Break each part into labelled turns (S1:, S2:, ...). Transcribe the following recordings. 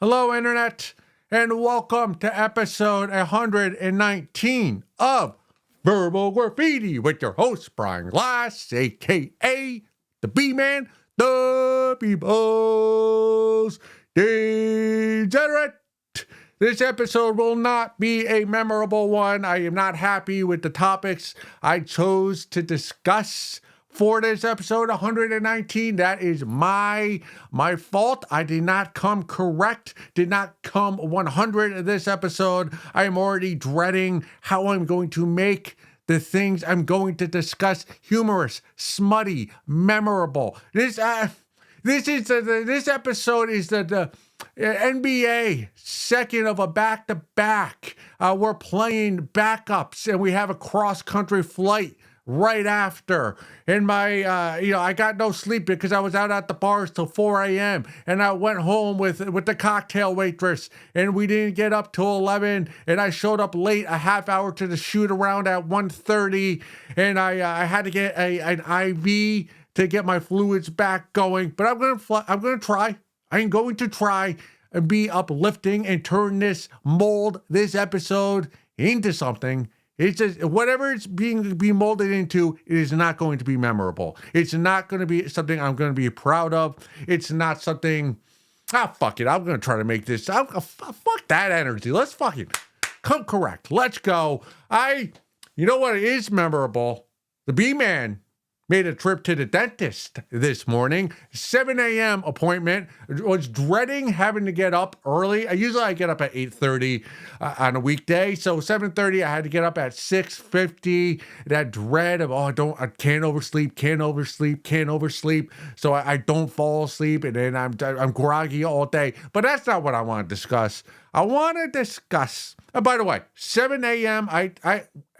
S1: Hello, Internet, and welcome to episode 119 of Verbal Graffiti with your host, Brian Glass, a.k.a. the B-Man, the People's Degenerate. This episode will not be a memorable one. I am not happy with the topics I chose to discuss for this episode 119. That is my fault. I did not come correct, did not come 100 this episode. I am already dreading how I'm going to make the things I'm going to discuss humorous, smutty, memorable. This episode is the NBA second of a back-to-back. We're playing backups and we have a cross-country flight right after. And I got no sleep because I was out at the bars till 4 a.m. And I went home with the cocktail waitress and we didn't get up till 11. And I showed up late, a half hour to the shoot around at 1:30. And I had to get an IV to get my fluids back going. But I'm going to try. I'm going to try and be uplifting and turn this episode into something. It's just, whatever it's being molded into, it is not going to be memorable. It's not going to be something I'm going to be proud of. It's not something, fuck it. I'm going to try to make this, fuck that energy. Let's fucking come correct. Let's go. You know what is memorable? The B-Man made a trip to the dentist this morning. 7 a.m. appointment. Was dreading having to get up early. I get up at 8:30 on a weekday. So 7:30, I had to get up at 6:50. That dread of, I can't oversleep. So I don't fall asleep, and then I'm groggy all day. But that's not what I want to discuss. I want to discuss, by the way, 7 a.m.,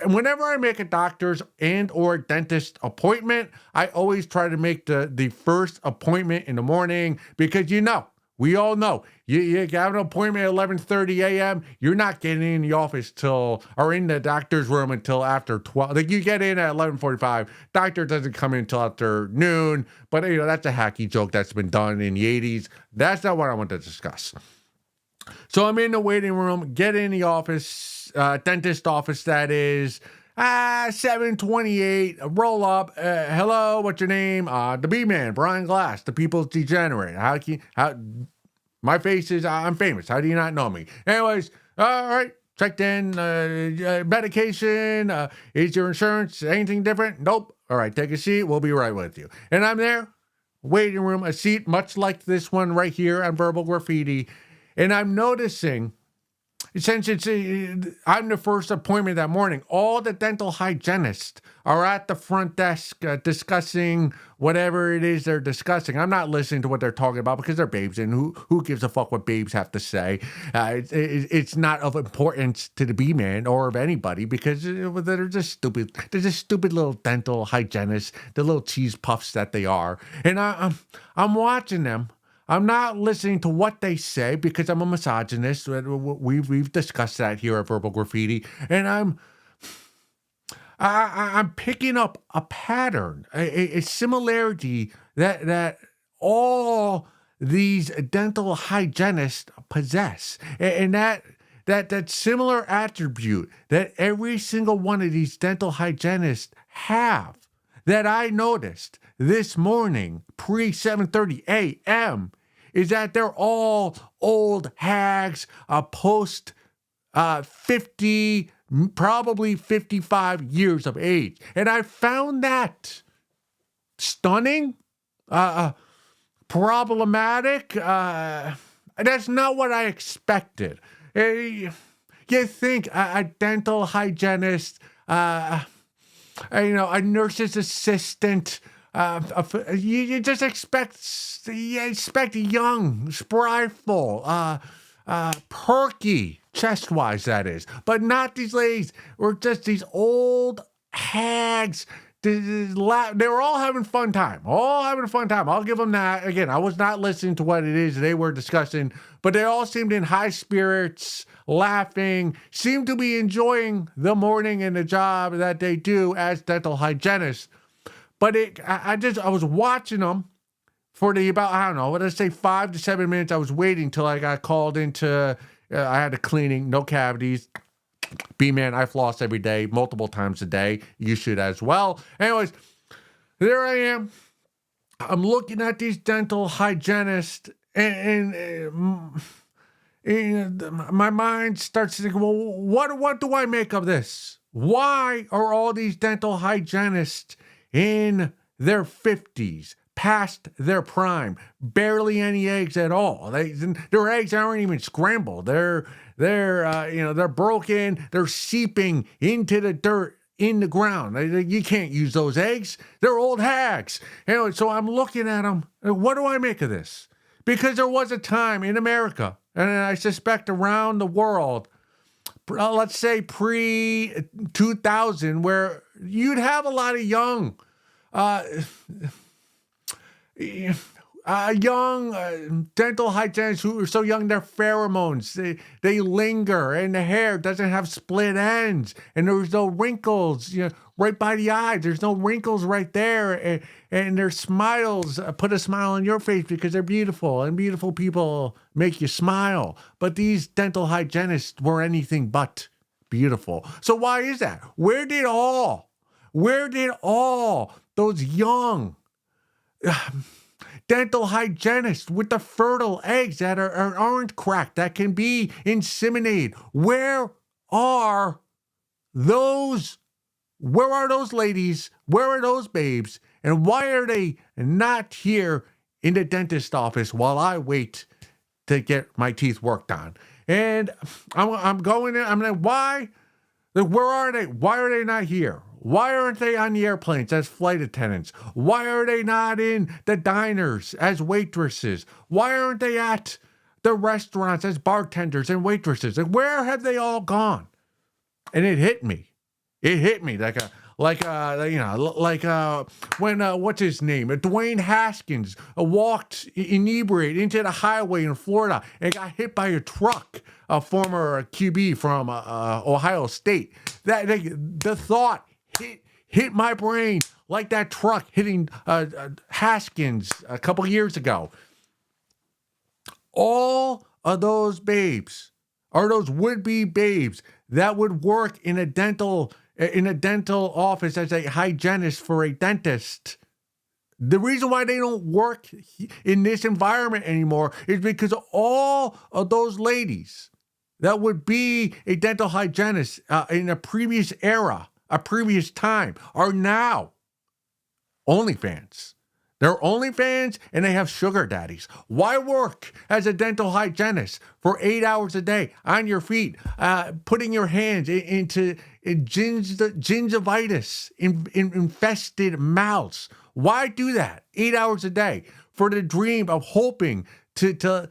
S1: whenever I make a doctor's and or dentist appointment, I always try to make the first appointment in the morning because we all know, you have an appointment at 11:30 a.m., you're not getting in the office or in the doctor's room until after 12. Like, you get in at 11:45, doctor doesn't come in until after noon, but that's a hacky joke that's been done in the 80s. That's not what I want to discuss. So I'm in the waiting room, get in the office, dentist office that is, 7:28, roll up, hello, what's your name? The B-Man, Brian Glass, the People's Degenerate. My face is, I'm famous, how do you not know me? Anyways, all right, checked in, medication, is your insurance anything different? Nope. All right, take a seat, we'll be right with you. And I'm there, waiting room, a seat much like this one right here on Verbal Graffiti. And I'm noticing, since I'm the first appointment that morning, all the dental hygienists are at the front desk discussing whatever it is they're discussing. I'm not listening to what they're talking about because they're babes, and who gives a fuck what babes have to say? It's not of importance to the B-Man or of anybody because they're just stupid. They're just stupid little dental hygienists, the little cheese puffs that they are. And I'm watching them. I'm not listening to what they say because I'm a misogynist. We've discussed that here at Verbal Graffiti, and I'm picking up a pattern, a similarity that all these dental hygienists possess, and that similar attribute that every single one of these dental hygienists have, that I noticed this morning, pre-7:30 a.m., is that they're all old hags, post 50, probably 55 years of age. And I found that stunning, problematic. That's not what I expected. You think a dental hygienist, a nurse's assistant, you just expect young, sprightful, perky, chest-wise, that is. But not these ladies. We're just these old hags. They were all having fun time. I'll give them that. Again, I was not listening to what it is they were discussing, but they all seemed in high spirits, laughing, seemed to be enjoying the morning and the job that they do as dental hygienists. But I was watching them for the about, I don't know, let's say 5 to 7 minutes I was waiting till I got called into, I had a cleaning, no cavities. B-man, I floss every day, multiple times a day. You should as well. Anyways, there I am. I'm looking at these dental hygienists, and my mind starts to think, well, what do I make of this? Why are all these dental hygienists in their 50s, past their prime, barely any eggs at all? Their eggs aren't even scrambled. They're broken. They're seeping into the dirt in the ground. You can't use those eggs. They're old hags. Anyway, so I'm looking at them. What do I make of this? Because there was a time in America, and I suspect around the world, let's say pre-2000, where you'd have a lot of young dental hygienists who are so young, their pheromones, they linger, and the hair doesn't have split ends, and there's no wrinkles, right by the eyes. There's no wrinkles right there, and their smiles put a smile on your face because they're beautiful, and beautiful people make you smile. But these dental hygienists were anything but beautiful. So why is that? Where did all those young dental hygienists with the fertile eggs that aren't cracked, that can be inseminated, where are those ladies? Where are those babes? And why are they not here in the dentist office while I wait to get my teeth worked on? And I'm going in. I'm like, why? Like, where are they? Why are they not here? Why aren't they on the airplanes as flight attendants? Why are they not in the diners as waitresses? Why aren't they at the restaurants as bartenders and waitresses? Like, where have they all gone? And it hit me. It hit me like when what's his name? Dwayne Haskins walked inebriated into the highway in Florida and got hit by a truck. A former QB from Ohio State. The thought hit my brain like that truck hitting Haskins a couple years ago. All of those babes are those would-be babes that would work in a dental office as a hygienist for a dentist. The reason why they don't work in this environment anymore is because all of those ladies that would be a dental hygienist in a previous era, a previous time, are now OnlyFans. They're OnlyFans and they have sugar daddies. Why work as a dental hygienist for 8 hours a day on your feet, putting your hands into gingivitis infested mouths? Why do that 8 hours a day for the dream of hoping to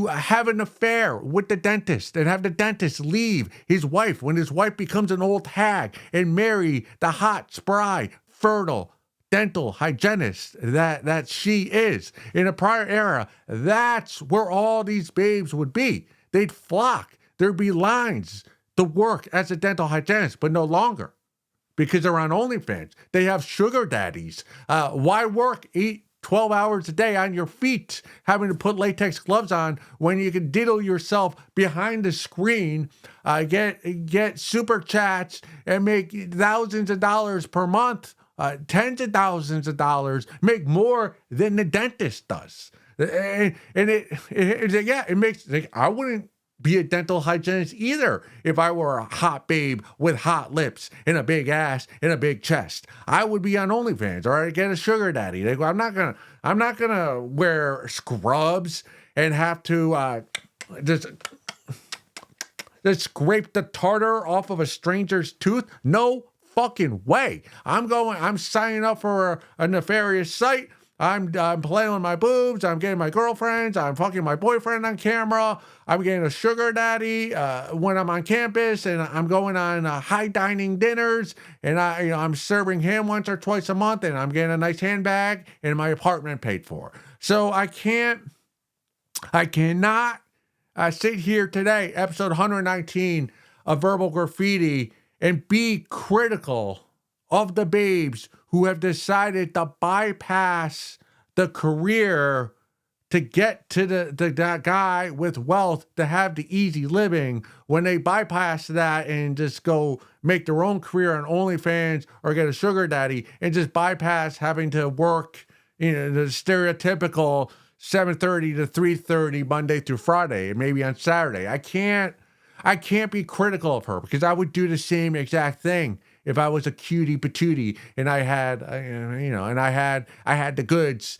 S1: have an affair with the dentist and have the dentist leave his wife when his wife becomes an old hag and marry the hot, spry, fertile dental hygienist that she is? In a prior era, that's where all these babes would be. They'd flock. There'd be lines to work as a dental hygienist, but no longer because they're on OnlyFans. They have sugar daddies. Why work 12 hours a day on your feet, having to put latex gloves on when you can diddle yourself behind the screen, get super chats and make thousands of dollars per month, tens of thousands of dollars, make more than the dentist does. And it makes, like, I wouldn't be a dental hygienist either if I were a hot babe with hot lips and a big ass and a big chest. I would be on OnlyFans or I'd get a sugar daddy. They go, I'm not gonna wear scrubs and have to just scrape the tartar off of a stranger's tooth. No fucking way. I'm signing up for a nefarious site. I'm playing with my boobs. I'm getting my girlfriends. I'm fucking my boyfriend on camera. I'm getting a sugar daddy when I'm on campus, and I'm going on high dining dinners, and I'm serving him once or twice a month, and I'm getting a nice handbag and my apartment paid for. So I cannot sit here today, episode 119 of Verbal Graffiti, and be critical of the babes who have decided to bypass the career to get to that guy with wealth to have the easy living when they bypass that and just go make their own career on OnlyFans or get a sugar daddy and just bypass having to work, the stereotypical 7:30 to 3:30 Monday through Friday and maybe on Saturday. I can't be critical of her because I would do the same exact thing if I was a cutie patootie and I had, and I had the goods.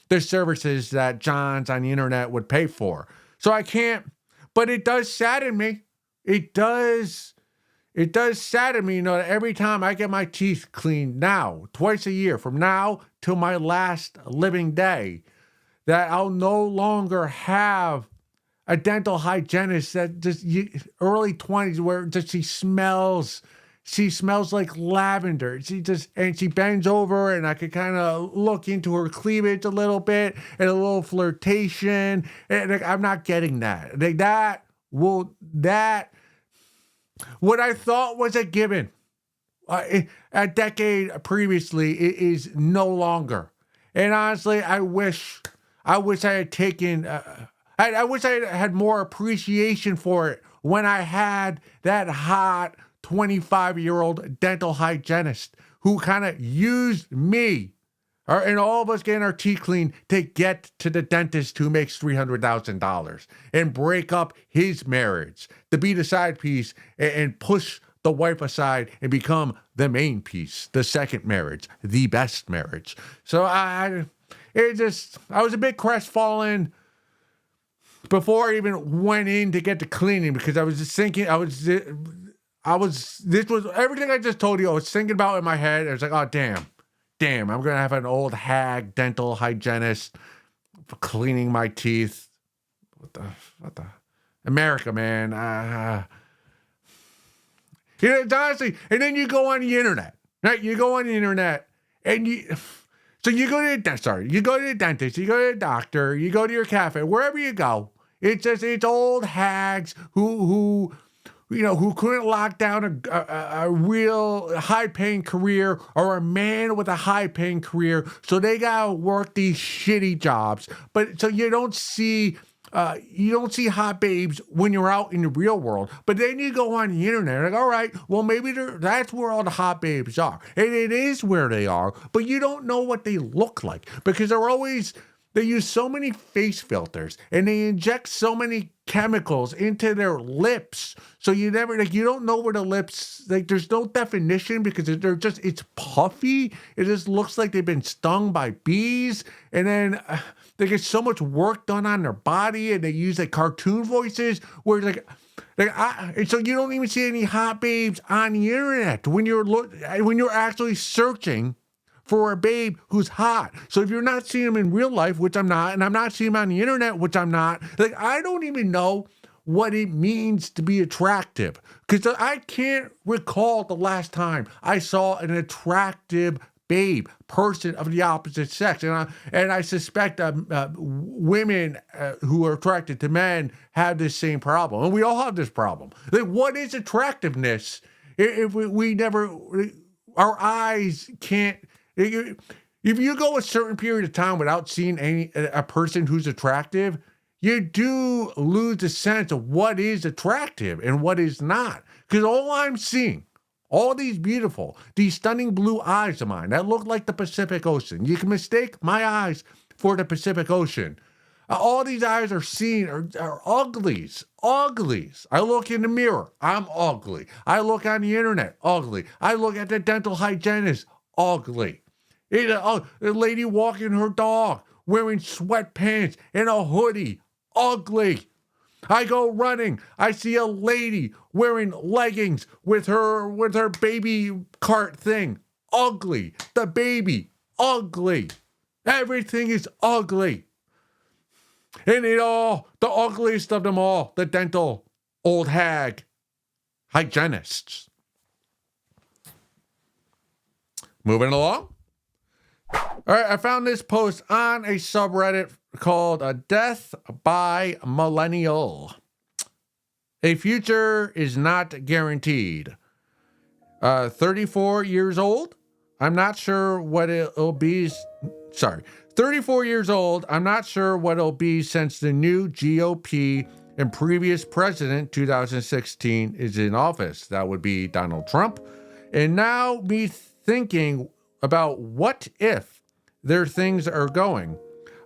S1: There's services that Johns on the internet would pay for. So I can't, but it does sadden me. It does sadden me, that every time I get my teeth cleaned now, twice a year, from now till my last living day, that I'll no longer have a dental hygienist that just early 20s where just she smells like lavender. She bends over and I could kind of look into her cleavage a little bit and a little flirtation. And I'm not getting that. What I thought was a given a decade previously is no longer. And honestly, I wish I had taken, I wish I had more appreciation for it when I had that hot 25-year-old dental hygienist who kind of used me and all of us getting our teeth cleaned to get to the dentist who makes $300,000 and break up his marriage to be the side piece and push the wife aside and become the main piece, the second marriage, the best marriage. So I was a bit crestfallen before I even went in to get the cleaning because I was just thinking, this was everything I just told you. I was thinking about in my head. I was like, oh, damn, I'm going to have an old hag dental hygienist for cleaning my teeth. What the, America, man. It's honestly, and then you go on the internet, right? You go on the internet and so you go to the dentist, you go to the doctor, you go to your cafe, wherever you go. It's old hags who couldn't lock down a real high-paying career or a man with a high-paying career, so they gotta work these shitty jobs. But so you don't see hot babes when you're out in the real world. But then you go on the internet, like, all right, well maybe that's where all the hot babes are, and it is where they are. But you don't know what they look like because they use so many face filters and they inject so many chemicals into their lips. So you don't know where the lips, there's no definition because it's puffy. It just looks like they've been stung by bees. And then they get so much work done on their body and they use cartoon voices where so you don't even see any hot babes on the internet when you're actually searching for a babe who's hot. So if you're not seeing them in real life, which I'm not, and I'm not seeing them on the internet, which I'm not, I don't even know what it means to be attractive. Because I can't recall the last time I saw an attractive babe, person of the opposite sex. And I suspect women who are attracted to men have this same problem. And we all have this problem. What is attractiveness if we never, our eyes can't, if you go a certain period of time without seeing a person who's attractive, you do lose the sense of what is attractive and what is not. Because all I'm seeing, all these stunning blue eyes of mine that look like the Pacific Ocean. You can mistake my eyes for the Pacific Ocean. All these eyes are uglies. I look in the mirror, I'm ugly. I look on the internet, ugly. I look at the dental hygienist, ugly. A lady walking her dog, wearing sweatpants and a hoodie, ugly. I go running, I see a lady wearing leggings with her baby cart thing, ugly. The baby, ugly. Everything is ugly. And the ugliest of them all, the dental old hag hygienists. Moving along. All right, I found this post on a subreddit called Death by Millennial. A future is not guaranteed. 34 years old. I'm not sure what it'll be sorry, 34 years old. I'm not sure what it'll be since the new GOP and previous president, 2016, is in office. That would be Donald Trump. And now me thinking about what if their things are going.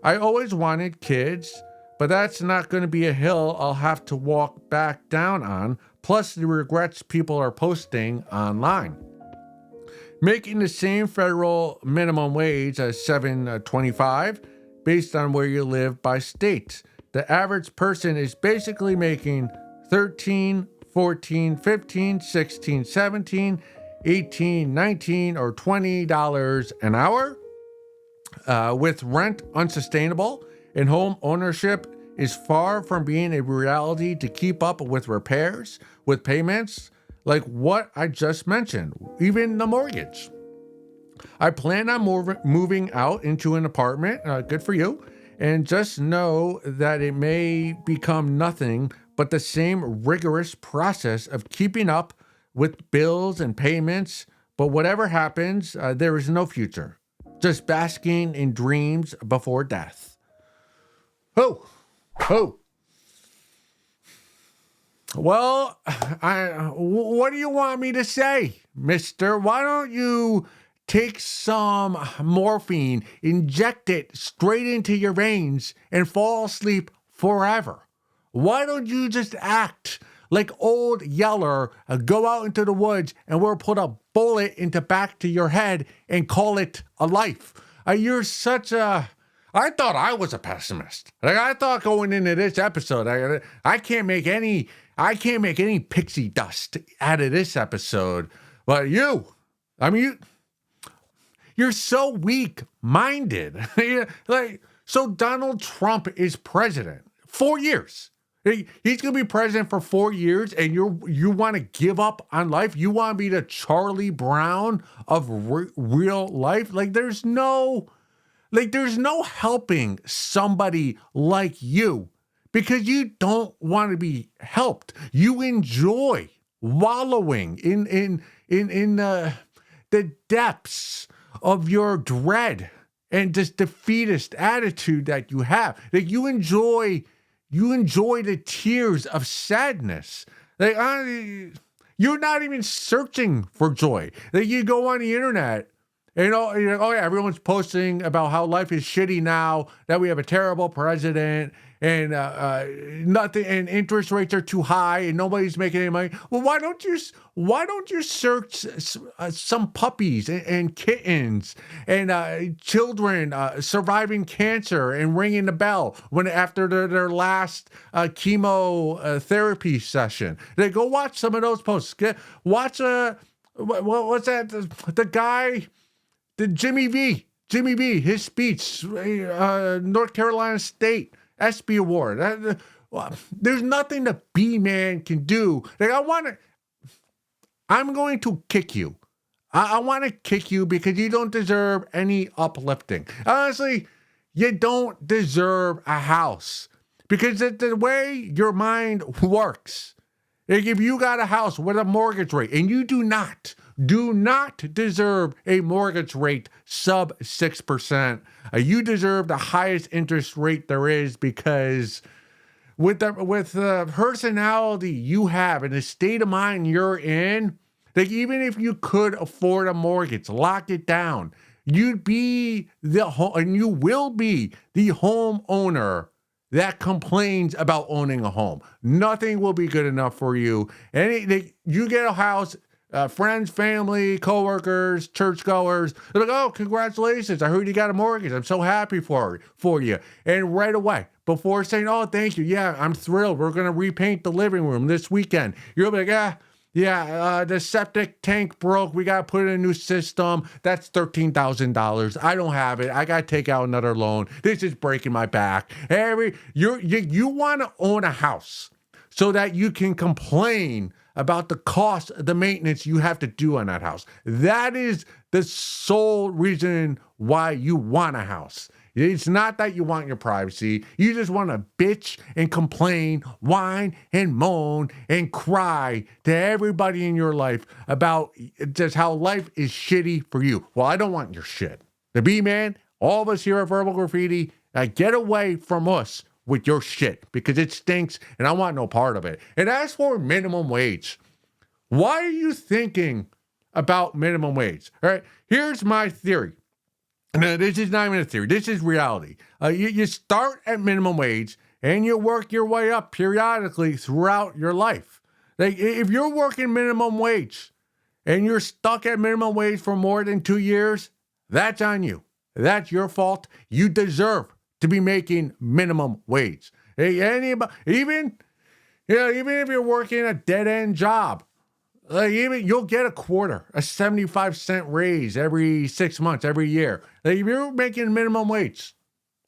S1: I always wanted kids, but that's not going to be a hill I'll have to walk back down on, plus the regrets people are posting online. Making the same federal minimum wage as $7.25 based on where you live by state. The average person is basically making 13, 14, 15, 16, 17, 18, 19, or $20 an hour. With rent unsustainable and home ownership is far from being a reality to keep up with repairs, with payments, like what I just mentioned, even the mortgage. I plan on moving out into an apartment, good for you, and just know that it may become nothing but the same rigorous process of keeping up with bills and payments, but whatever happens, there is no future. Just basking in dreams before death. Oh. Well, what do you want me to say, mister? Why don't you take some morphine, inject it straight into your veins, and fall asleep forever? Why don't you just act like old Yeller, go out into the woods and we'll put a bullet into back to your head and call it a life? You're such a... I thought I was a pessimist. Like, I thought going into this episode, I can't make any pixie dust out of this episode. But you're so weak-minded. So Donald Trump is president. 4 years. He's going to be president for 4 years, and you want to give up on life? You want to be the Charlie Brown of real life? There's no helping somebody like you because you don't want to be helped. You enjoy wallowing in the depths of your dread and this defeatist attitude that you have. You enjoy the tears of sadness. You're not even searching for joy. You go on the internet and everyone's posting about how life is shitty now, that we have a terrible president and nothing, and interest rates are too high and nobody's making any money. Well, why don't you search some puppies and kittens and children surviving cancer and ringing the bell after their last chemotherapy session? They go watch some of those posts. Watch what's that? The guy, the Jimmy V, his speech, North Carolina State ESPY Award. There's nothing the B-man can do. I'm going to kick you. I want to kick you because you don't deserve any uplifting. Honestly, you don't deserve a house because the way your mind works, if you got a house with a mortgage rate and you do not deserve a mortgage rate sub 6%. You deserve the highest interest rate there is because with the personality you have and the state of mind you're in, even if you could afford a mortgage, lock it down, you'd be and you will be the homeowner that complains about owning a home. Nothing will be good enough for you. You get a house. Friends, family, coworkers, churchgoers, they're like, oh, congratulations. I heard you got a mortgage. I'm so happy for you. And right away, before saying, oh, thank you. Yeah, I'm thrilled. We're going to repaint the living room this weekend. You'll be like, the septic tank broke. We got to put in a new system. That's $13,000. I don't have it. I got to take out another loan. This is breaking my back. You want to own a house so that you can complain about the cost of the maintenance you have to do on that house. That is the sole reason why you want a house. It's not that you want your privacy. You just want to bitch and complain, whine and moan and cry to everybody in your life about just how life is shitty for you. Well, I don't want your shit. The B-man, all of us here at Verbal Graffiti, get away from us with your shit because it stinks and I want no part of it. And as for minimum wage, why are you thinking about minimum wage? All right, here's my theory. No, this is not even a theory. This is reality. You start at minimum wage and you work your way up periodically throughout your life. Like if you're working minimum wage and you're stuck at minimum wage for more than 2 years, that's on you. That's your fault. You deserve to be making minimum wage. Hey, even if you're working a dead-end job, you'll get a quarter, a 75-cent raise every 6 months, every year. Like if you're making minimum wage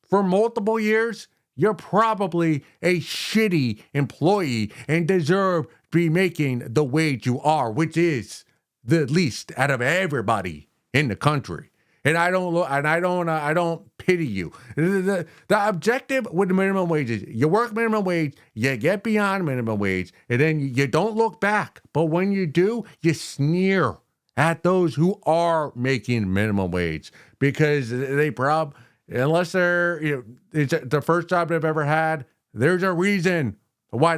S1: for multiple years, you're probably a shitty employee and deserve to be making the wage you are, which is the least out of everybody in the country. And I don't pity you. The objective with the minimum wage is you work minimum wage, you get beyond minimum wage, and then you don't look back. But when you do, you sneer at those who are making minimum wage because unless they're, it's the first job they've ever had, there's a reason why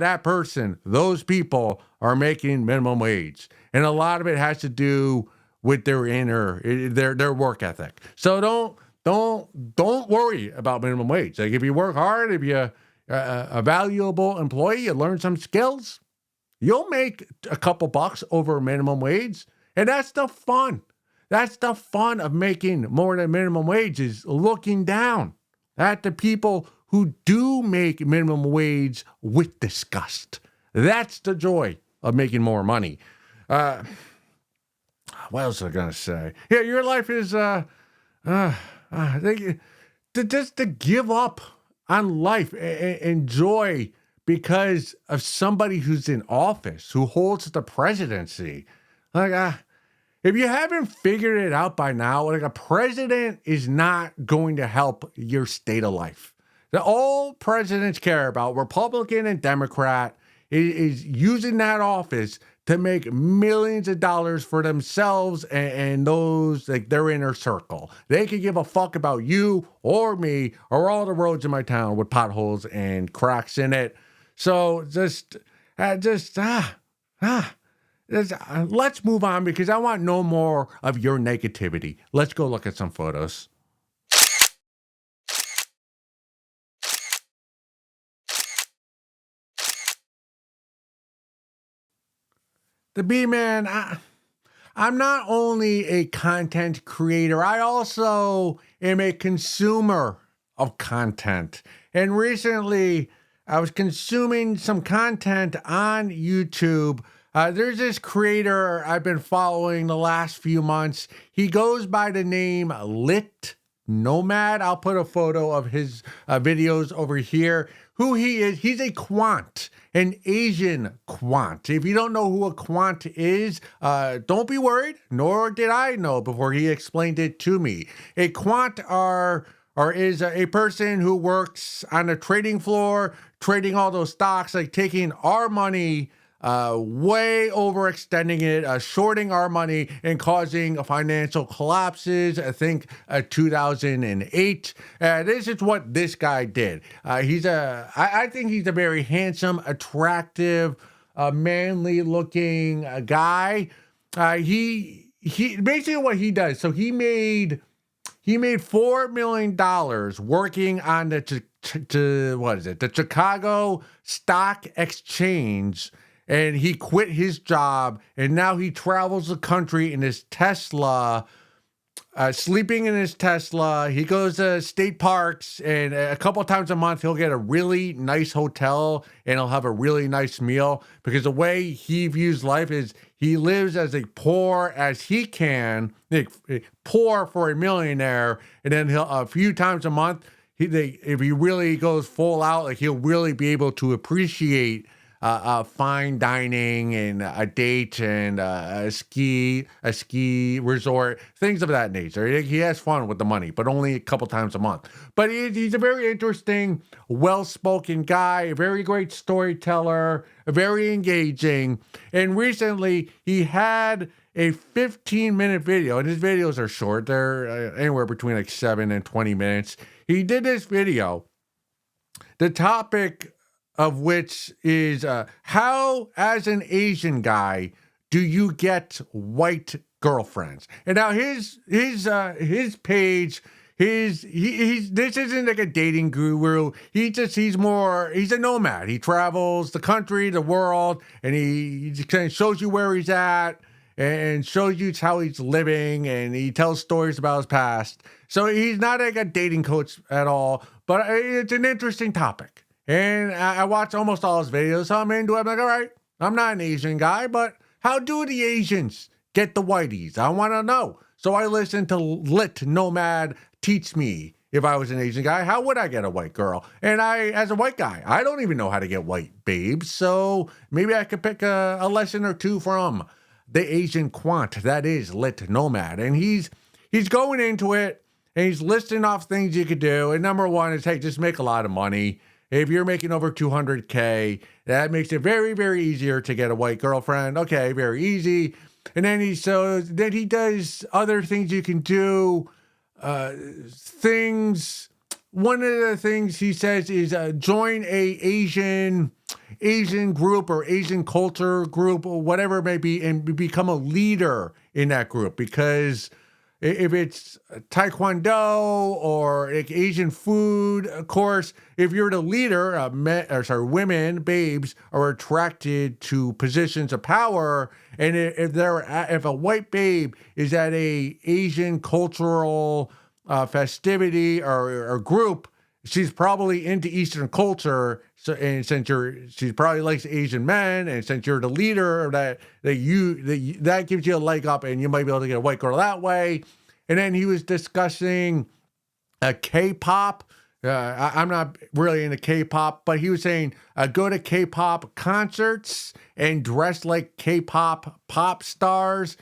S1: those people are making minimum wage. And a lot of it has to do with their work ethic. So don't worry about minimum wage. Like if you work hard, if you're a valuable employee, you learn some skills, you'll make a couple bucks over minimum wage. And that's the fun. That's the fun of making more than minimum wage, is looking down at the people who do make minimum wage with disgust. That's the joy of making more money. What else was I gonna say? Yeah, your life is just to give up on life and joy because of somebody who's in office, who holds the presidency. Like, if you haven't figured it out by now, like a president is not going to help your state of life. All presidents care about, Republican and Democrat, is using that office to make millions of dollars for themselves and those, like their inner circle. They could give a fuck about you or me or all the roads in my town with potholes and cracks in it. So let's move on because I want no more of your negativity. Let's go look at some photos. The B-Man, I'm not only a content creator, I also am a consumer of content. And recently, I was consuming some content on YouTube. There's this creator I've been following the last few months. He goes by the name Lit Nomad. I'll put a photo of his videos over here. Who he is, he's a quant, an Asian quant. If you don't know who a quant is, don't be worried, nor did I know before he explained it to me. A quant is a person who works on a trading floor, trading all those stocks, like taking our money, way overextending it, shorting our money and causing financial collapses. I think 2008. This is what this guy did. I think he's a very handsome, attractive, manly looking guy. He basically what he does. So he made $4 million working on the Chicago Stock Exchange. And he quit his job, and now he travels the country in his Tesla, sleeping in his Tesla. He goes to state parks, and a couple times a month, he'll get a really nice hotel, and he'll have a really nice meal, because the way he views life is he lives as poor as he can, poor for a millionaire, and then he'll a few times a month, if he really goes full out, like he'll really be able to appreciate fine dining and a date and a ski resort, things of that nature. He has fun with the money, but only a couple times a month. But he's a very interesting, well-spoken guy, a very great storyteller, very engaging. And recently, he had a 15-minute video, and his videos are short. They're anywhere between like 7 and 20 minutes. He did this video, the topic of which is how, as an Asian guy, do you get white girlfriends? And now his page, he's this isn't like a dating guru. He's a nomad. He travels the country, the world, and he kind of shows you where he's at and shows you how he's living, and he tells stories about his past. So he's not like a dating coach at all, but it's an interesting topic. And I watch almost all his videos, so I'm into it. I'm like, all right, I'm not an Asian guy, but how do the Asians get the whiteys? I want to know. So I listen to Lit Nomad teach me. If I was an Asian guy, how would I get a white girl? And as a white guy, I don't even know how to get white babes. So maybe I could pick a lesson or two from the Asian quant that is Lit Nomad. And he's going into it, and he's listing off things you could do. And number one is, hey, just make a lot of money. If you're making over 200K, that makes it very, very easier to get a white girlfriend. Okay, very easy. And then he does other things you can do. One of the things he says is join a Asian group or Asian culture group or whatever it may be, and become a leader in that group. Because if it's Taekwondo or like Asian food, of course, if you're the leader, women, babes are attracted to positions of power. And if a white babe is at a Asian cultural festivity or group, she's probably into Eastern culture. So, and she probably likes Asian men, and since you're the leader, that gives you a leg up, and you might be able to get a white girl that way. And then he was discussing K-pop. I'm not really into K-pop, but he was saying go to K-pop concerts and dress like K-pop pop stars.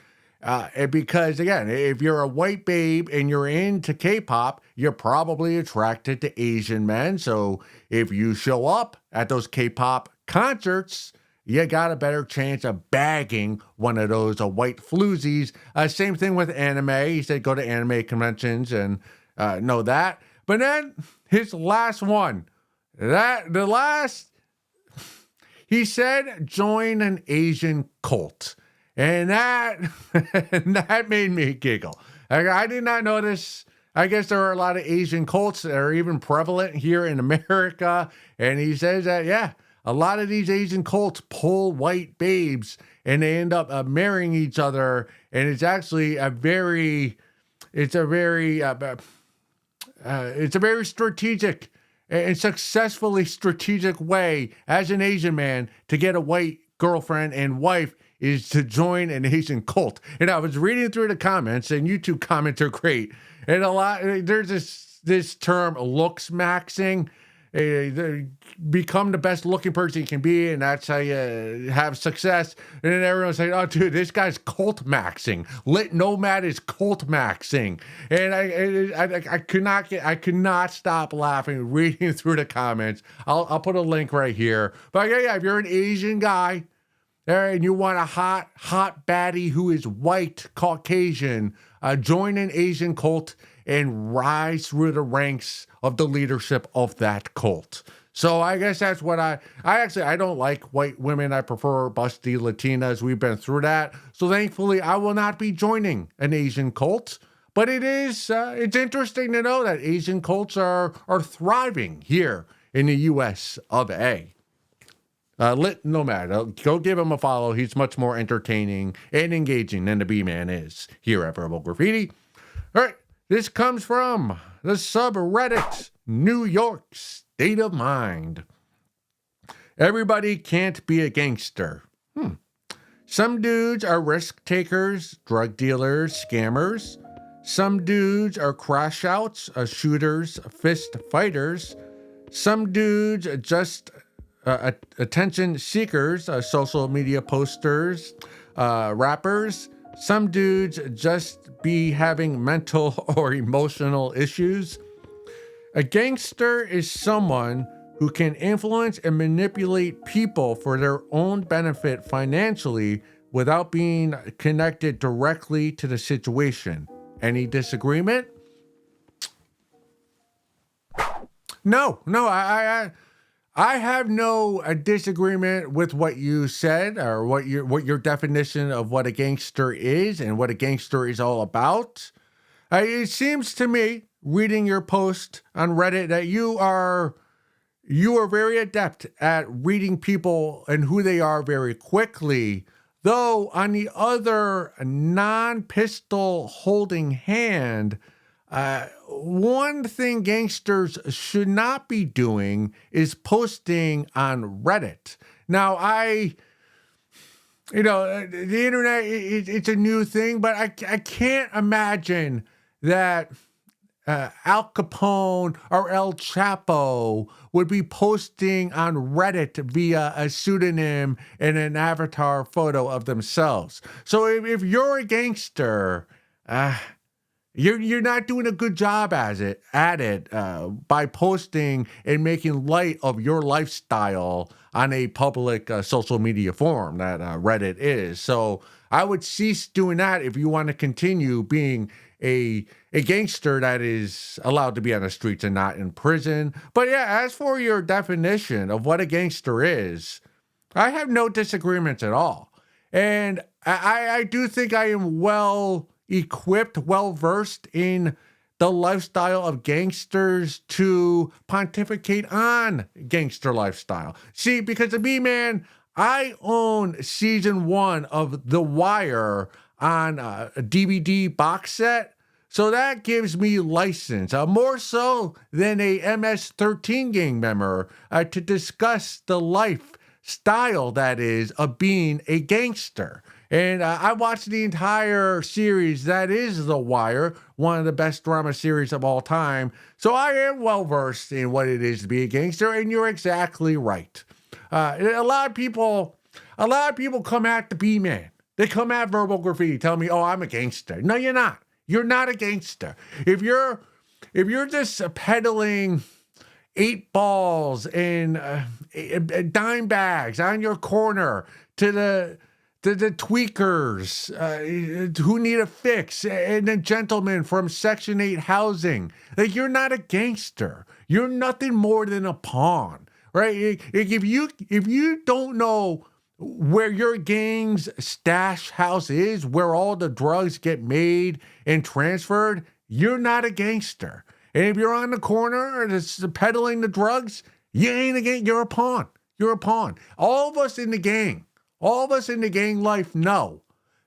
S1: Because again, if you're a white babe and you're into K-pop, you're probably attracted to Asian men. So if you show up at those K-pop concerts, you got a better chance of bagging one of those white floozies. Same thing with anime. He said go to anime conventions and know that. But then his last one, he said join an Asian cult. And that made me giggle. I did not know this. I guess there are a lot of Asian cults that are even prevalent here in America. And he says that, yeah, a lot of these Asian cults pull white babes and they end up marrying each other. And it's actually a very strategic and successfully strategic way as an Asian man to get a white girlfriend and wife is to join an Asian cult. And I was reading through the comments, and YouTube comments are great. And there's this term, looks maxing. Become the best looking person you can be, and that's how you have success. And then everyone's saying, oh, dude, this guy's cult maxing. Lit Nomad is cult maxing. And I could not stop laughing reading through the comments. I'll put a link right here. But yeah, if you're an Asian guy, and you want a hot baddie who is white, Caucasian, join an Asian cult and rise through the ranks of the leadership of that cult. So I guess that's what I don't like white women. I prefer busty Latinas. We've been through that. So thankfully, I will not be joining an Asian cult. But it's interesting to know that Asian cults are thriving here in the U.S. of A. Lit Nomad, go give him a follow. He's much more entertaining and engaging than the B-Man is here at Verbal Graffiti. All right, this comes from the subreddit New York State of Mind. Everybody can't be a gangster. Some dudes are risk takers, drug dealers, scammers. Some dudes are crash outs, shooters, fist fighters. Some dudes just attention seekers, social media posters, rappers. Some dudes just be having mental or emotional issues. A gangster is someone who can influence and manipulate people for their own benefit financially without being connected directly to the situation. Any disagreement? No, I have no disagreement with what you said or what your definition of what a gangster is and what a gangster is all about. It seems to me, reading your post on Reddit, that you are very adept at reading people and who they are very quickly. Though on the other non-pistol holding hand, one thing gangsters should not be doing is posting on Reddit. Now, the internet, it's a new thing, but I can't imagine that Al Capone or El Chapo would be posting on Reddit via a pseudonym and an avatar photo of themselves. So if you're a gangster, you're not doing a good job at it by posting and making light of your lifestyle on a public social media forum that Reddit is. So I would cease doing that if you want to continue being a gangster that is allowed to be on the streets and not in prison. But yeah, as for your definition of what a gangster is, I have no disagreements at all. And I do think I am well equipped, well versed in the lifestyle of gangsters to pontificate on gangster lifestyle. See, because to me, man, I own season 1 of The Wire on a DVD box set. So that gives me license, more so than a MS-13 gang member, to discuss the lifestyle that is of being a gangster. And I watched the entire series that is The Wire, one of the best drama series of all time. So I am well versed in what it is to be a gangster, and you're exactly right. A lot of people come at the B-Man. They come at Verbal Graffiti, tell me, "Oh, I'm a gangster." No, you're not. You're not a gangster. If you're just peddling 8 balls and dime bags on your corner to the tweakers who need a fix and a gentleman from Section 8 housing, like, you're not a gangster. You're nothing more than a pawn, right? If you don't know where your gang's stash house is, where all the drugs get made and transferred, you're not a gangster. And if you're on the corner that's peddling the drugs, you ain't a gang. You're a pawn. You're a pawn. All of us in the gang life know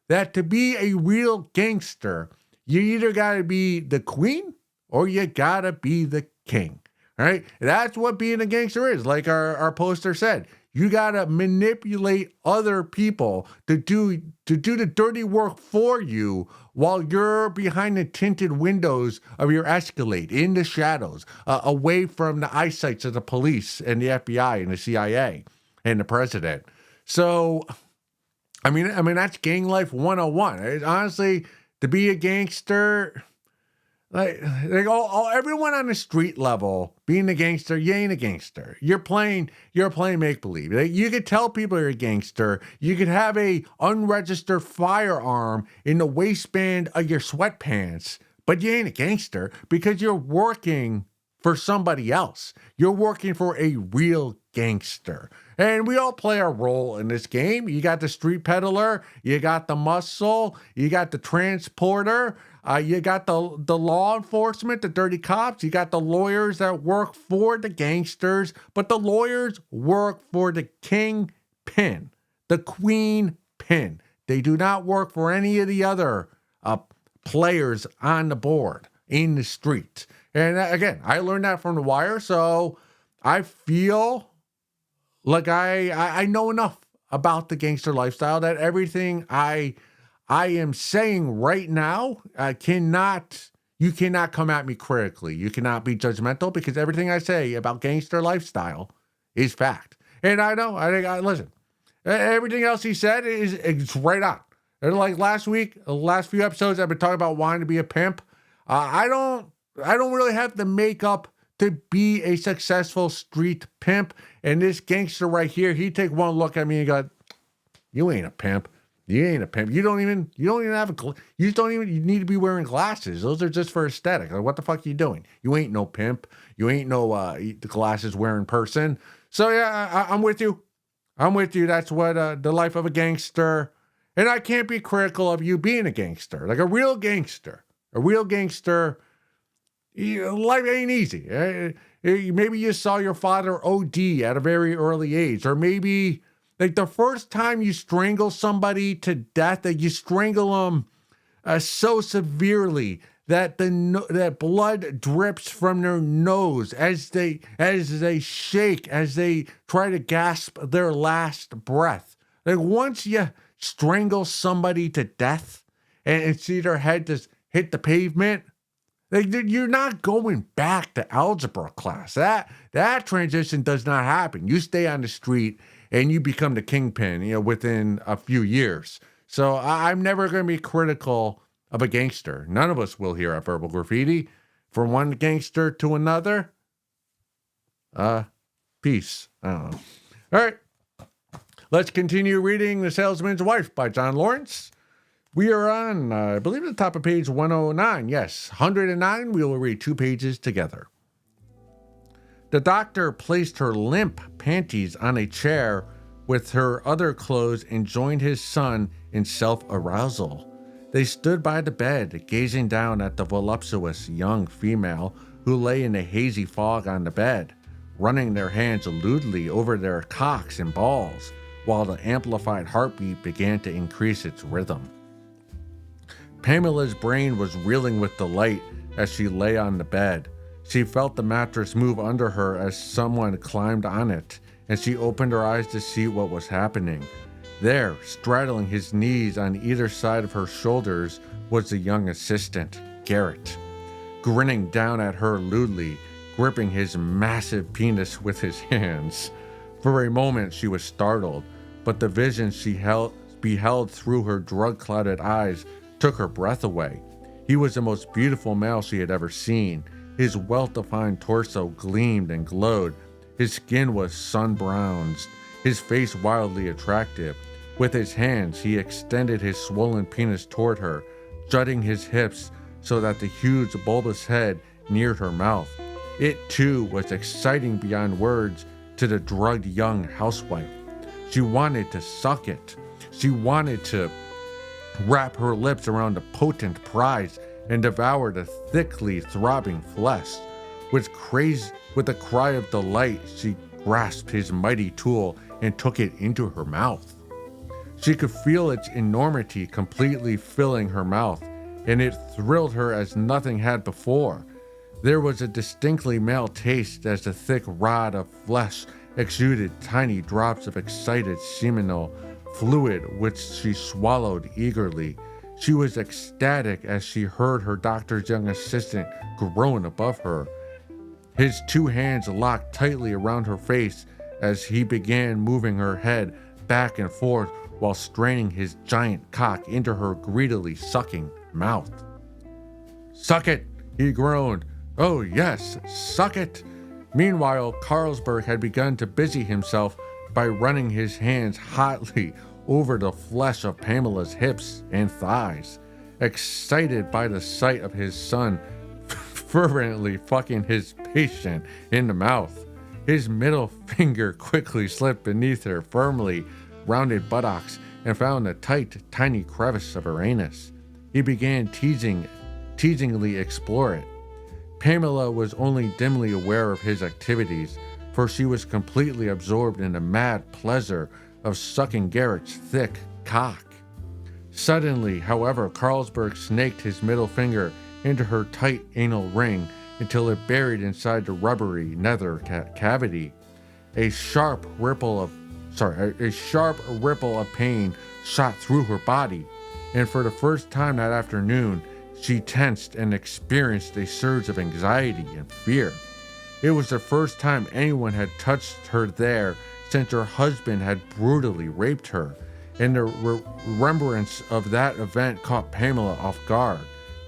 S1: that to be a real gangster, you either got to be the queen or you got to be the king. All right? That's what being a gangster is. Like our poster said, you got to manipulate other people to do the dirty work for you while you're behind the tinted windows of your Escalade in the shadows, away from the eyesights of the police and the FBI and the CIA and the president. So, I mean, that's gang life 101. Honestly, to be a gangster, like everyone on the street level, being a gangster, you ain't a gangster. You're playing make-believe. You could tell people you're a gangster. You could have a unregistered firearm in the waistband of your sweatpants, but you ain't a gangster because you're working for somebody else. You're working for a real gangster. And we all play our role in this game. You got the street peddler, you got the muscle, you got the transporter, you got the law enforcement, the dirty cops, you got the lawyers that work for the gangsters, but the lawyers work for the kingpin, the queen pin. They do not work for any of the other players on the board in the street. And again, I learned that from The Wire, so I feel like I know enough about the gangster lifestyle that everything I am saying right now, you cannot come at me critically. You cannot be judgmental because everything I say about gangster lifestyle is fact. And I know, listen, everything else he said is right on. And like last week, the last few episodes, I've been talking about wanting to be a pimp. I don't really have the makeup to be a successful street pimp. And this gangster right here, he take one look at me and go, "You ain't a pimp. You ain't a pimp. You don't even have you need to be wearing glasses. Those are just for aesthetic. Like, what the fuck are you doing? You ain't no pimp. You ain't no the glasses wearing person." So yeah, I'm with you. I'm with you. That's what the life of a gangster. And I can't be critical of you being a gangster, like a real gangster. A real gangster. Life ain't easy. Maybe you saw your father OD at a very early age, or maybe like the first time you strangle somebody to death, that you strangle them so severely that that blood drips from their nose as they shake, as they try to gasp their last breath. Like once you strangle somebody to death and see their head just hit the pavement, like you're not going back to algebra class. That transition does not happen. You stay on the street and you become the kingpin, within a few years. So I'm never going to be critical of a gangster. None of us will here at Verbal Graffiti. From one gangster to another, peace. I don't know. All right. Let's continue reading The Salesman's Wife by John Lawrence. We are on, I believe, the top of page 109. Yes, 109. We will read 2 pages together. The doctor placed her limp panties on a chair with her other clothes and joined his son in self-arousal. They stood by the bed, gazing down at the voluptuous young female who lay in a hazy fog on the bed, running their hands lewdly over their cocks and balls, while the amplified heartbeat began to increase its rhythm. Pamela's brain was reeling with delight as she lay on the bed. She felt the mattress move under her as someone climbed on it, and she opened her eyes to see what was happening. There, straddling his knees on either side of her shoulders, was the young assistant, Garrett, grinning down at her lewdly, gripping his massive penis with his hands. For a moment she was startled, but the vision she beheld through her drug-clouded eyes took her breath away. He was the most beautiful male she had ever seen. His well-defined torso gleamed and glowed. His skin was sun-bronzed, his face wildly attractive. With his hands, he extended his swollen penis toward her, jutting his hips so that the huge bulbous head neared her mouth. It, too, was exciting beyond words to the drugged young housewife. She wanted to suck it. She wanted to wrap her lips around the potent prize and devour the thickly throbbing flesh. With a cry of delight, she grasped his mighty tool and took it into her mouth. She could feel its enormity completely filling her mouth, and it thrilled her as nothing had before. There was a distinctly male taste as the thick rod of flesh exuded tiny drops of excited seminal fluid which she swallowed eagerly. She was ecstatic as she heard her doctor's young assistant groan above her. His 2 hands locked tightly around her face as he began moving her head back and forth while straining his giant cock into her greedily sucking mouth. "Suck it," he groaned. "Oh yes, suck it." Meanwhile, Carlsberg had begun to busy himself by running his hands hotly over the flesh of Pamela's hips and thighs. Excited by the sight of his son fervently fucking his patient in the mouth, his middle finger quickly slipped beneath her firmly rounded buttocks and found a tight, tiny crevice of her anus. He began teasingly explore it. Pamela was only dimly aware of his activities, for she was completely absorbed in the mad pleasure of sucking Garrett's thick cock. Suddenly, however, Carlsberg snaked his middle finger into her tight anal ring until it buried inside the rubbery nether cavity. A sharp ripple of pain shot through her body, and for the first time that afternoon, she tensed and experienced a surge of anxiety and fear. It was the first time anyone had touched her there since her husband had brutally raped her, and the remembrance of that event caught Pamela off guard.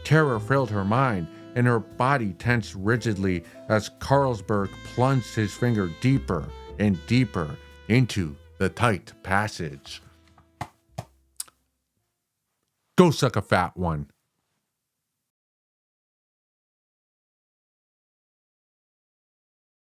S1: Terror filled her mind, and her body tensed rigidly as Carlsberg plunged his finger deeper and deeper into the tight passage. Go suck a fat one.